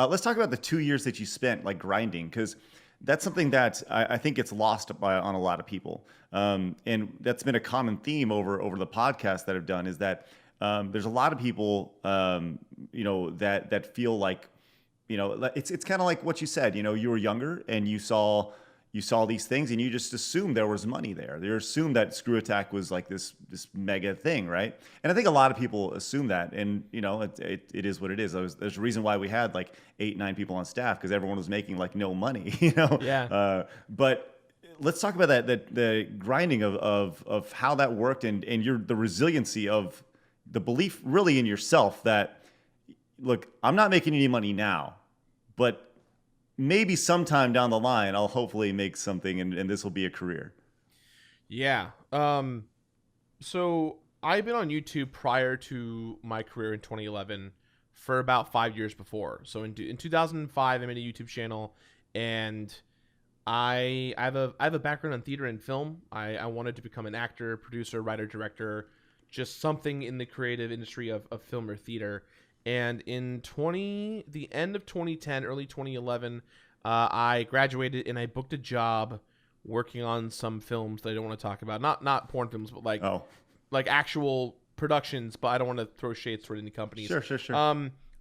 Let's talk about the 2 years that you spent like grinding, because that's something that I think gets lost on a lot of people. And that's been a common theme over the podcast that I've done, is that there's a lot of people, that feel like, it's kind of like what you said. You were younger and you saw these things and you just assumed there was money there. You assumed that Screw Attack was like this mega thing, right? And I think a lot of people assume that, and it is what it is. There's a reason why we had like 8-9 people on staff, because everyone was making like no money, Yeah. But let's talk about that the grinding of how that worked, and the resiliency of the belief really in yourself that, look, I'm not making any money now, but maybe sometime down the line, I'll hopefully make something, and this will be a career. Yeah. So I've been on YouTube prior to my career in 2011 for about 5 years before. So in 2005, I made a YouTube channel, and I have a background in theater and film. I wanted to become an actor, producer, writer, director, just something in the creative industry of film or theater. And in the end of 2010, early 2011, I graduated and I booked a job working on some films that I don't want to talk about. Not porn films, but like actual productions. But I don't want to throw shades toward any companies. Sure.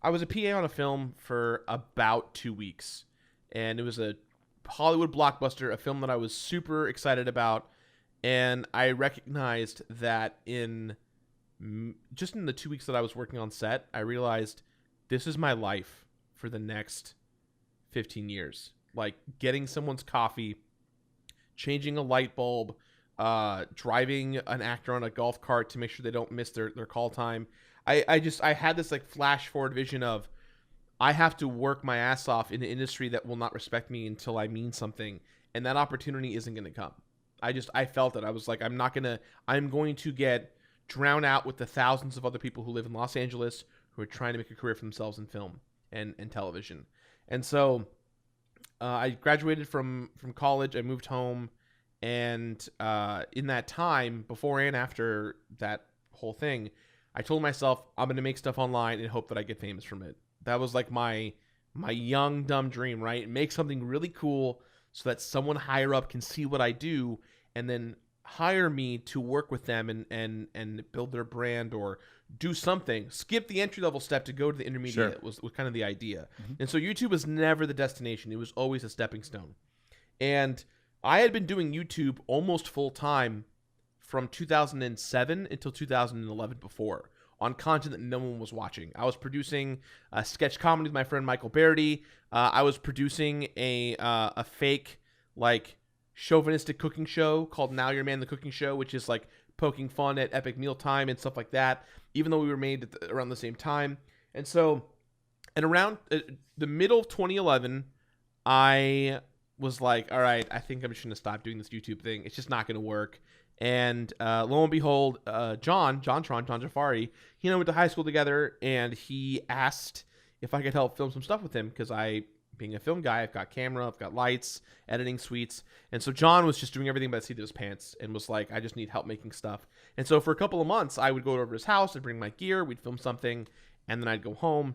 I was a PA on a film for about 2 weeks, and it was a Hollywood blockbuster, a film that I was super excited about, and I recognized that just in the 2 weeks that I was working on set, I realized this is my life for the next 15 years. Like getting someone's coffee, changing a light bulb, driving an actor on a golf cart to make sure they don't miss their call time. I had this like flash forward vision of, I have to work my ass off in an industry that will not respect me until I mean something. And that opportunity isn't going to come. I felt it. I was like, I'm going to get drown out with the thousands of other people who live in Los Angeles who are trying to make a career for themselves in film and television. And so I graduated from college. I moved home. And in that time, before and after that whole thing, I told myself, I'm going to make stuff online and hope that I get famous from it. That was like my young, dumb dream, right? Make something really cool so that someone higher up can see what I do and then hire me to work with them and build their brand or do something. Skip the entry-level step to go to the intermediate. Sure. was kind of the idea. Mm-hmm. And so YouTube was never the destination. It was always a stepping stone. And I had been doing YouTube almost full-time from 2007 until 2011 before, on content that no one was watching. I was producing a sketch comedy with my friend Michael Barity. I was producing a fake, like, chauvinistic cooking show called Now Your Man the Cooking Show, which is like poking fun at Epic Mealtime and stuff like that, even though we were made around the same time. And so, and around the middle of 2011, I was like, all right, I think I'm just going to stop doing this YouTube thing. It's just not going to work. And lo and behold, John Jafari, he and I went to high school together, and he asked if I could help film some stuff with him, because being a film guy, I've got camera, I've got lights, editing suites. And so John was just doing everything by the seat of his pants and was like, I just need help making stuff. And so for a couple of months, I would go over to his house, I'd bring my gear, we'd film something, and then I'd go home.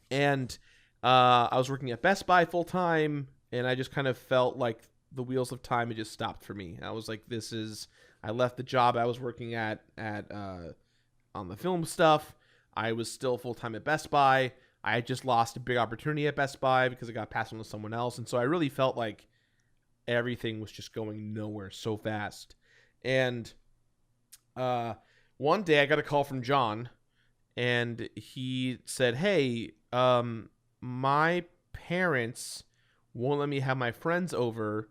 And I was working at Best Buy full time, and I just kind of felt like the wheels of time had just stopped for me. I was like, I left the job I was working at on the film stuff. I was still full time at Best Buy. I had just lost a big opportunity at Best Buy because it got passed on to someone else. And so I really felt like everything was just going nowhere so fast. And one day I got a call from John, and he said, hey, my parents won't let me have my friends over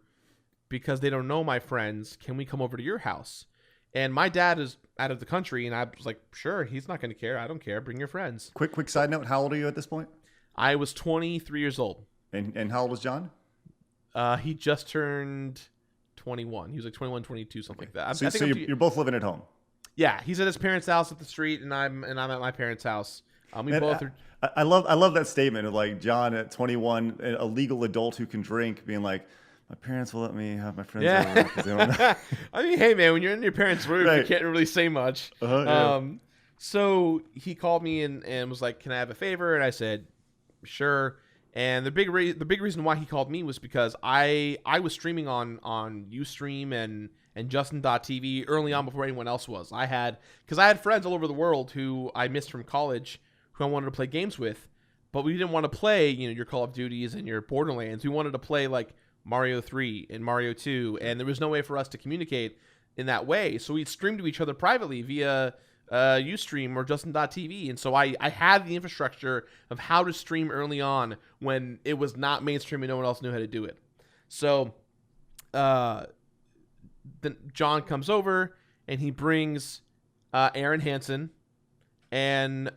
because they don't know my friends. Can we come over to your house? And my dad is out of the country, and I was like, sure, he's not going to care. I don't care. Bring your friends. Quick side note. How old are you at this point? I was 23 years old. And how old was John? He just turned 21. He was like 21, 22, something like that. So you're both living at home. Yeah, he's at his parents' house up the street, and I'm at my parents' house. I love that statement of like John at 21, a legal adult who can drink, being like, my parents will let me have my friends over because they don't know. I mean, hey man, when you're in your parents' roof, right, you can't really say much. So he called me and was like, "Can I have a favor?" And I said, "Sure." And the big reason why he called me was because I was streaming on Ustream and Justin.tv early on before anyone else was. I had friends all over the world who I missed from college who I wanted to play games with, but we didn't want to play, your Call of Duties and your Borderlands. We wanted to play like Mario 3 and Mario 2, and there was no way for us to communicate in that way. So we'd stream to each other privately via Ustream or Justin.tv. And so I had the infrastructure of how to stream early on when it was not mainstream and no one else knew how to do it. So then John comes over and he brings Aaron Hansen and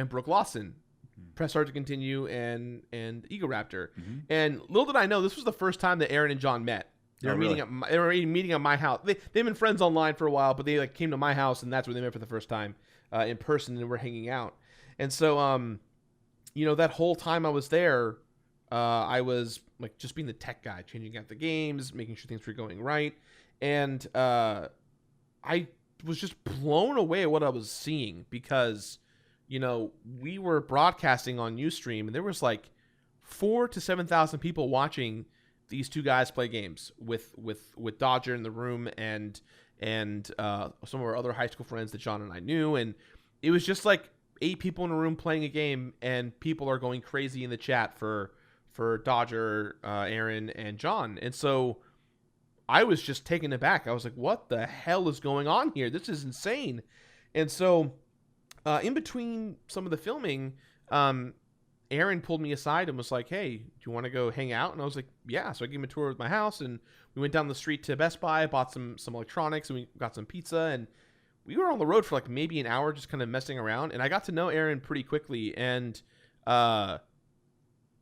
Brooke Lawson, Press Start to Continue, and Ego Raptor. Mm-hmm. And little did I know, this was the first time that Aaron and John met. They were meeting at my house. They've been friends online for a while, but they came to my house, and that's where they met for the first time in person, and we're hanging out. And so, that whole time I was there, I was like just being the tech guy, changing out the games, making sure things were going right, and I was just blown away at what I was seeing because, we were broadcasting on Ustream, and there was like 4,000 to 7,000 people watching these two guys play games with Dodger in the room and some of our other high school friends that John and I knew. And it was just like 8 people in a room playing a game, and people are going crazy in the chat for Dodger, Aaron, and John. And so I was just taken aback. I was like, what the hell is going on here? This is insane. And so in between some of the filming, Aaron pulled me aside and was like, hey, do you want to go hang out? And I was like, yeah. So I gave him a tour of my house, and we went down the street to Best Buy, bought some electronics, and we got some pizza, and we were on the road for like maybe an hour just kind of messing around. And I got to know Aaron pretty quickly, and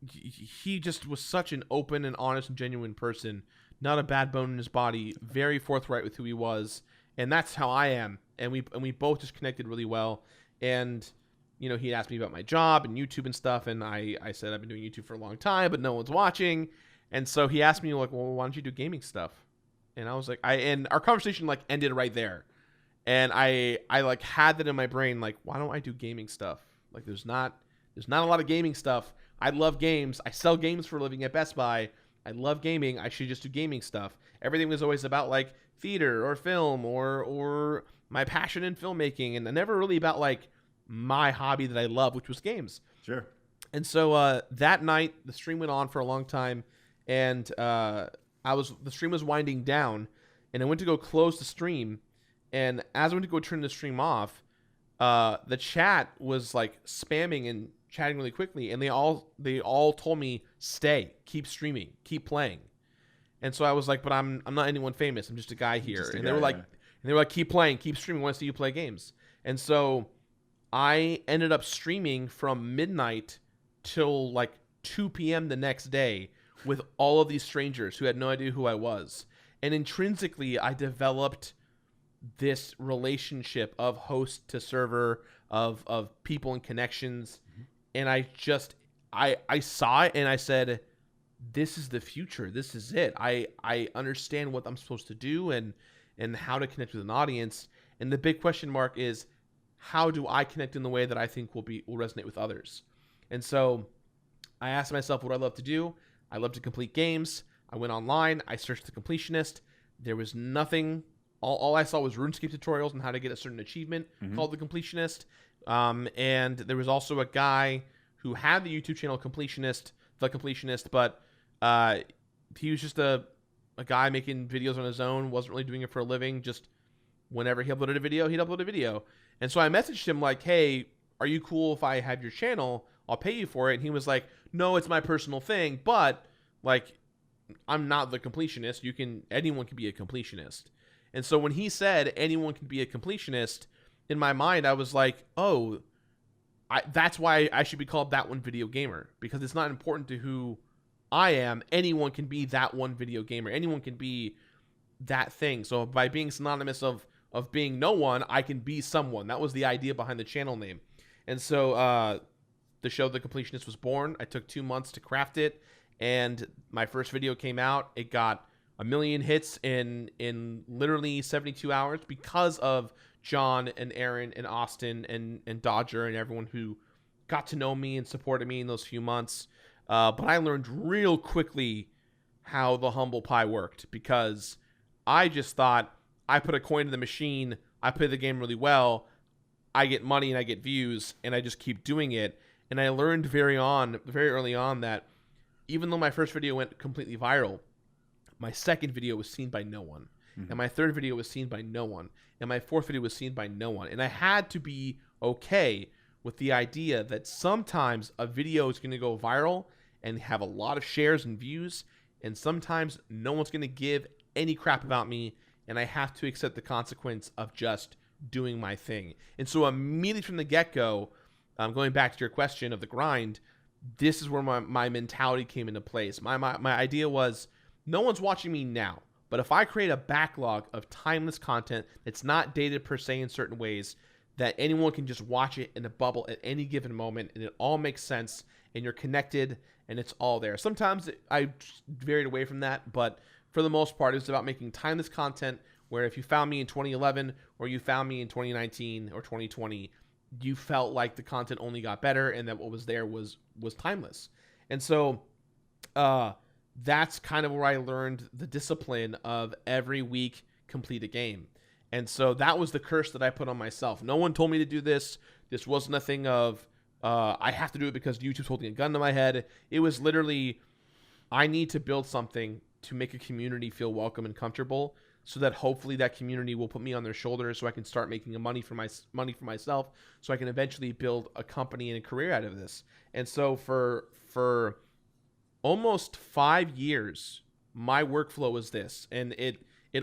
he just was such an open and honest and genuine person, not a bad bone in his body, very forthright with who he was. And that's how I am. And we both just connected really well. And he asked me about my job and YouTube and stuff, and I said I've been doing YouTube for a long time, but no one's watching. And so he asked me like, well, why don't you do gaming stuff? And I was like, and our conversation like ended right there. And I like had that in my brain, like, why don't I do gaming stuff? Like there's not a lot of gaming stuff. I love games. I sell games for a living at Best Buy. I love gaming. I should just do gaming stuff. Everything was always about like theater or film or my passion in filmmaking, and never really about like my hobby that I love, which was games. Sure. And so that night the stream went on for a long time, and the stream was winding down, and I went to go close the stream, and as I went to go turn the stream off, the chat was like spamming and chatting really quickly, and they all told me, stay, keep streaming, keep playing. And so I was like, but I'm not anyone famous, I'm just a guy here. They were like, keep playing, keep streaming, I want to see you play games. And so I ended up streaming from midnight till like 2 p.m. the next day with all of these strangers who had no idea who I was. And intrinsically, I developed this relationship of host to server, of people and connections. Mm-hmm. And I saw it and I said, this is the future. This is it. I understand what I'm supposed to do and how to connect with an audience. And the big question mark is, how do I connect in the way that I think will resonate with others? And so I asked myself what I love to do. I love to complete games. I went online. I searched The Completionist. There was nothing. All I saw was RuneScape tutorials on how to get a certain achievement called The Completionist. And there was also a guy who had the YouTube channel The Completionist, but he was just a guy making videos on his own, wasn't really doing it for a living, just whenever he uploaded a video, he'd upload a video. And so I messaged him like, hey, are you cool if I have your channel? I'll pay you for it. And he was like, no, it's my personal thing, but like, I'm not the completionist. Anyone can be a completionist. And so when he said anyone can be a completionist, in my mind, I was like, oh, that's why I should be called That One Video Gamer, because it's not important to who I am. Anyone can be that one video gamer. Anyone can be that thing. So by being synonymous of being no one, I can be someone. That was the idea behind the channel name. And so the show The Completionist was born. I took 2 months to craft it, and my first video came out. It got 1 million hits in literally 72 hours because of John and Aaron and Austin and Dodger and everyone who got to know me and supported me in those few months. But I learned real quickly how the humble pie worked, because I just thought, I put a coin in the machine, I play the game really well, I get money and I get views, and I just keep doing it. And I learned very early on that even though my first video went completely viral, my second video was seen by no one. And my third video was seen by no one. And my fourth video was seen by no one. And I had to be okay with the idea that sometimes a video is going to go viral and have a lot of shares and views, and sometimes no one's going to give any crap about me, and I have to accept the consequence of just doing my thing. And so immediately from the get-go, going back to your question of the grind, this is where my mentality came into place. My idea was, no one's watching me now, but if I create a backlog of timeless content that's not dated per se in certain ways, that anyone can just watch it in a bubble at any given moment, and it all makes sense, and you're connected, and it's all there. Sometimes I varied away from that, but for the most part, it was about making timeless content where if you found me in 2011 or you found me in 2019 or 2020, you felt like the content only got better and that what was there was timeless. And so that's kind of where I learned the discipline of every week complete a game. And so that was the curse that I put on myself. No one told me to do this. This wasn't a thing of I have to do it because YouTube's holding a gun to my head. It was literally, I need to build something to make a community feel welcome and comfortable, so that hopefully that community will put me on their shoulders, so I can start making money for myself, so I can eventually build a company and a career out of this. And so for almost 5 years, my workflow was this, and it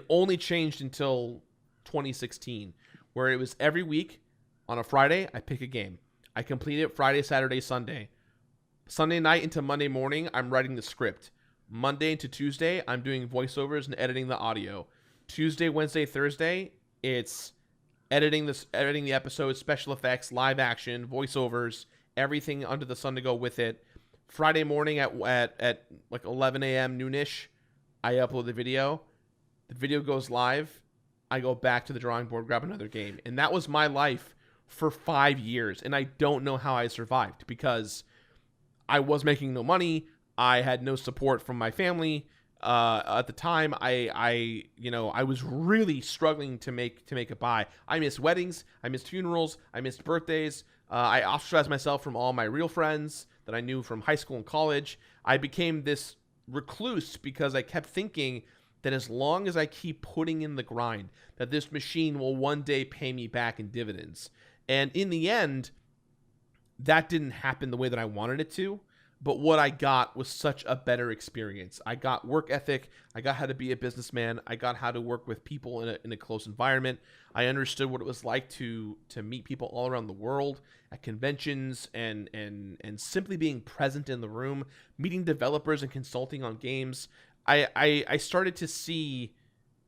only changed until 2016, where it was every week on a Friday, I pick a game. I complete it Friday, Saturday, Sunday. Sunday night into Monday morning, I'm writing the script. Monday into Tuesday, I'm doing voiceovers and editing the audio. Tuesday, Wednesday, Thursday, it's editing the episode, special effects, live action, voiceovers, everything under the sun to go with it. Friday morning at like 11 a.m. noonish, I upload the video. The video goes live. I go back to the drawing board, grab another game. And that was my life for 5 years. And I don't know how I survived, because I was making no money. I had no support from my family. At the time, I was really struggling to make it by. I missed weddings. I missed funerals. I missed birthdays. I ostracized myself from all my real friends that I knew from high school and college. I became this recluse because I kept thinking that as long as I keep putting in the grind, that this machine will one day pay me back in dividends. And in the end, that didn't happen the way that I wanted it to. But what I got was such a better experience. I got work ethic. I got how to be a businessman. I got how to work with people in a close environment. I understood what it was like to meet people all around the world at conventions and simply being present in the room, meeting developers and consulting on games. I started to see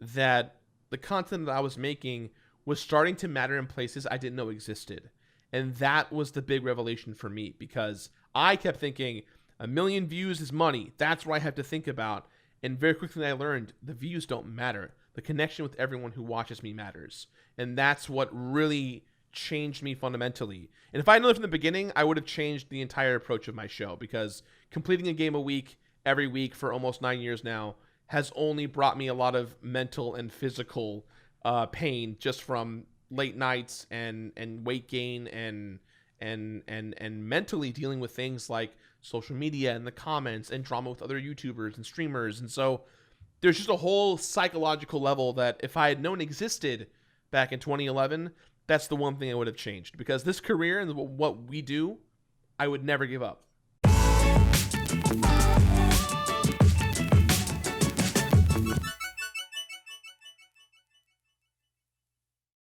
that the content that I was making was starting to matter in places I didn't know existed. And that was the big revelation for me, because I kept thinking 1 million views is money. That's what I have to think about. And very quickly I learned the views don't matter. The connection with everyone who watches me matters. And that's what really changed me fundamentally. And if I had known from the beginning, I would have changed the entire approach of my show, because completing a game a week, every week for almost 9 years now, has only brought me a lot of mental and physical pain, just from late nights and weight gain and mentally dealing with things like social media and the comments and drama with other YouTubers and streamers. And so there's just a whole psychological level that if I had known existed back in 2011, that's the one thing I would have changed, because this career and what we do, I would never give up.